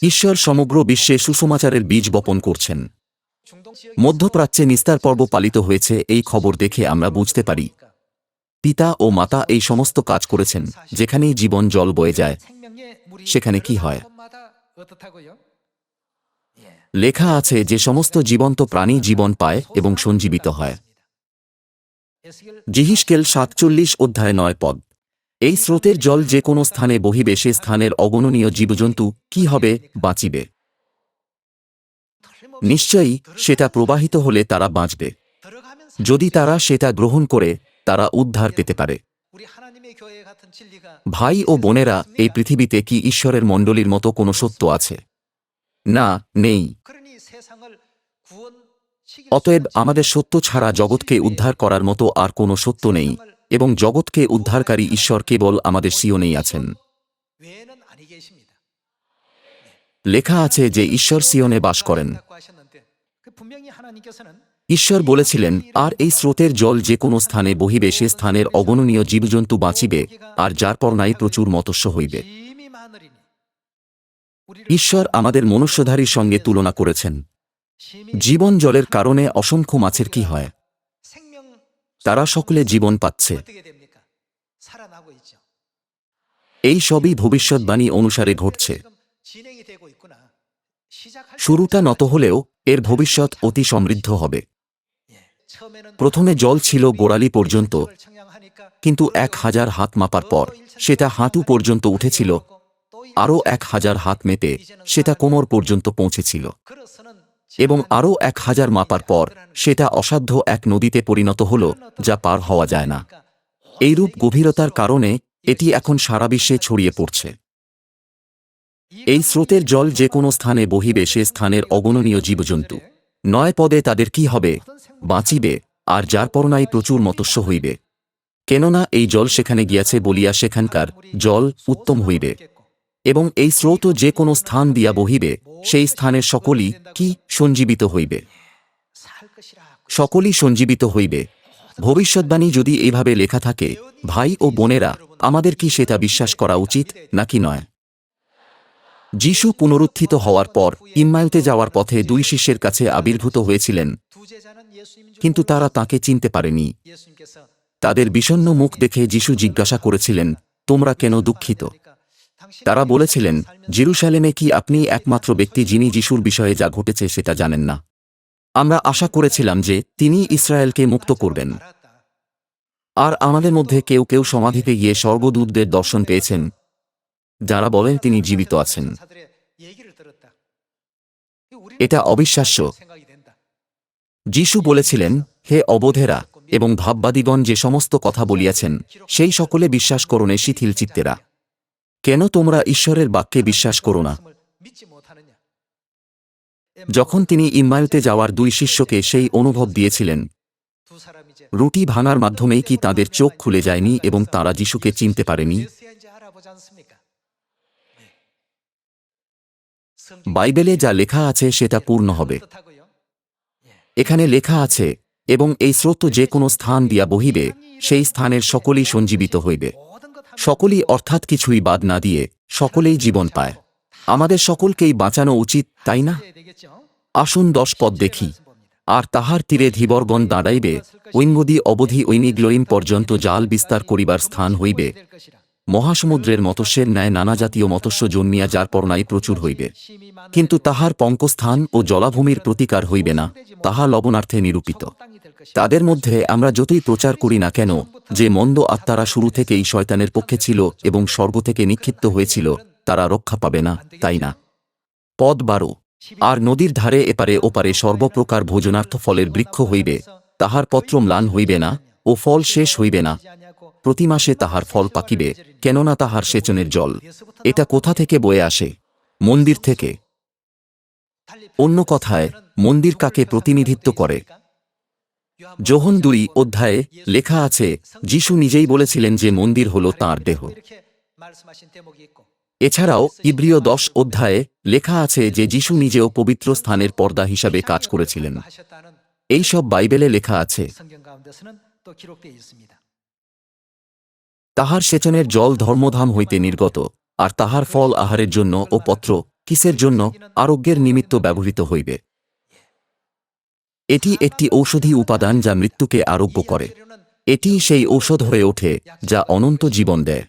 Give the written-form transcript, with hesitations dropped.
ঈশ্বর সমগ্র বিশ্বে সুসমাচারের বীজ বপন করছেন। মধ্যপ্রাচ্যে নিস্তার পর্ব পালিত হয়েছে, এই খবর দেখে আমরা বুঝতে পারি পিতা ও মাতা এই সমস্ত কাজ করেছেন। যেখানেই জীবন জল বয়ে যায়, সেখানে কি হয়? লেখা আছে যে সমস্ত জীবন্ত প্রাণী জীবন পায় এবং সঞ্জীবিত হয়। যিহিস্কেল 47 অধ্যায় 9 পদ। এই স্রোতের জল যে কোনো স্থানে বহিবে, সে স্থানের অগণনীয় জীবজন্তু কি হবে? বাঁচিবে। নিশ্চয়ই সেটা প্রবাহিত হলে তারা বাঁচবে। যদি তারা সেটা গ্রহণ করে, তারা উদ্ধার পেতে পারে। ভাই ও বোনেরা, এই পৃথিবীতে কি ঈশ্বরের মণ্ডলীর মতো কোনো সত্য আছে? না, নেই। অতএব আমাদের সত্য ছাড়া জগৎকে উদ্ধার করার মতো আর কোনো সত্য নেই, এবং জগৎকে উদ্ধারকারী ঈশ্বর কেবল আমাদের সিয়নেই আছেন। লেখা আছে যে ঈশ্বর সিয়নে বাস করেন। ঈশ্বর বলেছিলেন, আর এই স্রোতের জল যে কোনো স্থানে বহিবে, সে স্থানের অগণনীয় জীবজন্তু বাঁচিবে, আর যার পর নাই প্রচুর মৎস্য হইবে। ঈশ্বর আমাদের মনুষ্যধারীর সঙ্গে তুলনা করেছেন। জীবন জলের কারণে অসংখ্য মাছের কি হয়? তারা সকলে জীবন পাচ্ছে। এই সবই ভবিষ্যৎবাণী অনুসারে ঘটছে। শুরুটা নত হলেও এর ভবিষ্যৎ অতি সমৃদ্ধ হবে। প্রথমে জল ছিল গোড়ালি পর্যন্ত, কিন্তু 1000 হাত মাপার পর সেটা হাঁটু পর্যন্ত উঠেছিল। আরও 1000 হাত মেপে সেটা কোমর পর্যন্ত পৌঁছেছিল, এবং আরও 1000 মাপার পর সেটা অসাধ্য এক নদীতে পরিণত হল, যা পার হওয়া যায় না। এইরূপ গভীরতার কারণে এটি এখন সারা বিশ্বে ছড়িয়ে পড়ছে। এই স্রোতের জল যে কোনো স্থানে বহিবে, সে স্থানের অগণনীয় জীবজন্তু 9 পদে তাদের কি হবে? বাঁচিবে, আর যার পর নাই প্রচুর মৎস্য হইবে। কেননা এই জল সেখানে গিয়াছে বলিয়া সেখানকার জল উত্তম হইবে, এবং এই স্রোত যে কোনো স্থান দিয়া বহিবে, সেই স্থানের সকলই কি? সঞ্জীবিত হইবে। সকলই সঞ্জীবিত হইবে। ভবিষ্যৎবাণী যদি এইভাবে লেখা থাকে, ভাই ও বোনেরা, আমাদের কি সেটা বিশ্বাস করা উচিত নাকি নয়? যিশু পুনরুত্থিত হওয়ার পর ইম্মাউতে যাওয়ার পথে 2 শিষ্যের কাছে আবির্ভূত হয়েছিলেন, কিন্তু তারা তাঁকে চিনতে পারেনি। তাদের বিষণ্ণ মুখ দেখে যিশু জিজ্ঞাসা করেছিলেন, তোমরা কেন দুঃখিত? তারা বলেছিলেন, জেরুসালেমে কি আপনি একমাত্র ব্যক্তি যিনি যিশুর বিষয়ে যা ঘটেছে সেটা জানেন না? আমরা আশা করেছিলাম যে তিনি ইসরায়েলকে মুক্ত করবেন। আর আমাদের মধ্যে কেউ কেউ সমাধিতে গিয়ে স্বর্গদূতদের দর্শন পেয়েছেন, যারা বলেন তিনি জীবিত আছেন। এটা অবিশ্বাস্য। যিশু বলেছিলেন, হে অবোধেরা এবং ভাববাদীগণ, যে সমস্ত কথা বলিয়াছেন সেই সকলে বিশ্বাস করোনে শিথিল চিত্তেরা। কেন তোমরা ঈশ্বরের বাক্যে বিশ্বাস করো না? যখন তিনি ইম্মাউতে যাওয়ার 2 শিষ্যকে সেই অনুভব দিয়েছিলেন, রুটি ভাঙার মাধ্যমেই কি তাদের চোখ খুলে যায়নি এবং তারা যিশুকে চিনতে পারেনি? বাইবেলে যা লেখা আছে সেটা পূর্ণ হবে। এখানে লেখা আছে, এবং এই স্রোত যে কোনো স্থান দিয়া বহিবে, সেই স্থানের সকলেই সঞ্জীবিত হইবে। সকলেই অর্থাৎ কিছুই বাদ না দিয়ে সকলেই জীবন পায়। আমাদের সকলকেই বাঁচানো উচিত, তাই না? আসুন 10 পদ দেখি। আর তাহার তীরে ধীবরগণ দাঁড়াইবে, ঐঙ্গদি অবধি ঐনিগ্লয়িম পর্যন্ত জাল বিস্তার করিবার স্থান হইবে। মহাসমুদ্রের মৎস্যের ন্যায় নানাজাতীয় মৎস্য জন্মিয়া যার পর নাই প্রচুর হইবে, কিন্তু তাহার পঙ্কস্থান ও জলাভূমির প্রতিকার হইবে না, তাহা লবণার্থে নিরূপিত। তাদের মধ্যে আমরা যতই প্রচার করি না কেন যে মন্দ আত্মারা শুরু থেকেই শয়তানের পক্ষে ছিল এবং স্বর্গ থেকে নিক্ষিপ্ত হয়েছিল, তারা রক্ষা পাবে না, তাই না? পদ 12। আর নদীর ধারে এপারে ওপারে সর্বপ্রকার ভোজনার্থ ফলের বৃক্ষ হইবে, তাহার পত্র ম্লান হইবে না ও ফল শেষ হইবে না। প্রতি মাসে তাহার ফল পাকিবে, কেননা তাহার সেচনের জল। এটা কোথা থেকে বয়ে আসে? মন্দির থেকে। অন্য কথায়, মন্দির কাকে প্রতিনিধিত্ব করে? যোহন 2 অধ্যায়ে লেখা আছে, যিশু নিজেই বলেছিলেন যে মন্দির হল তাঁর দেহ। এছাড়াও ইব্রিয় 10 অধ্যায়ে লেখা আছে যে যিশু নিজেও পবিত্র স্থানের পর্দা হিসাবে কাজ করেছিলেন। এই সব বাইবেলে লেখা আছে। তাহার সেচনের জল ধর্মধাম হইতে নির্গত, আর তাহার ফল আহারের জন্য ও পত্র, কিসের জন্য? আরোগ্যের নিমিত্ত ব্যবহৃত হইবে। এটি একটি ঔষধি উপাদান যা মৃত্যুকে আরোগ্য করে। এটি সেই ঔষধ হয়ে ওঠে যা অনন্ত জীবন দেয়।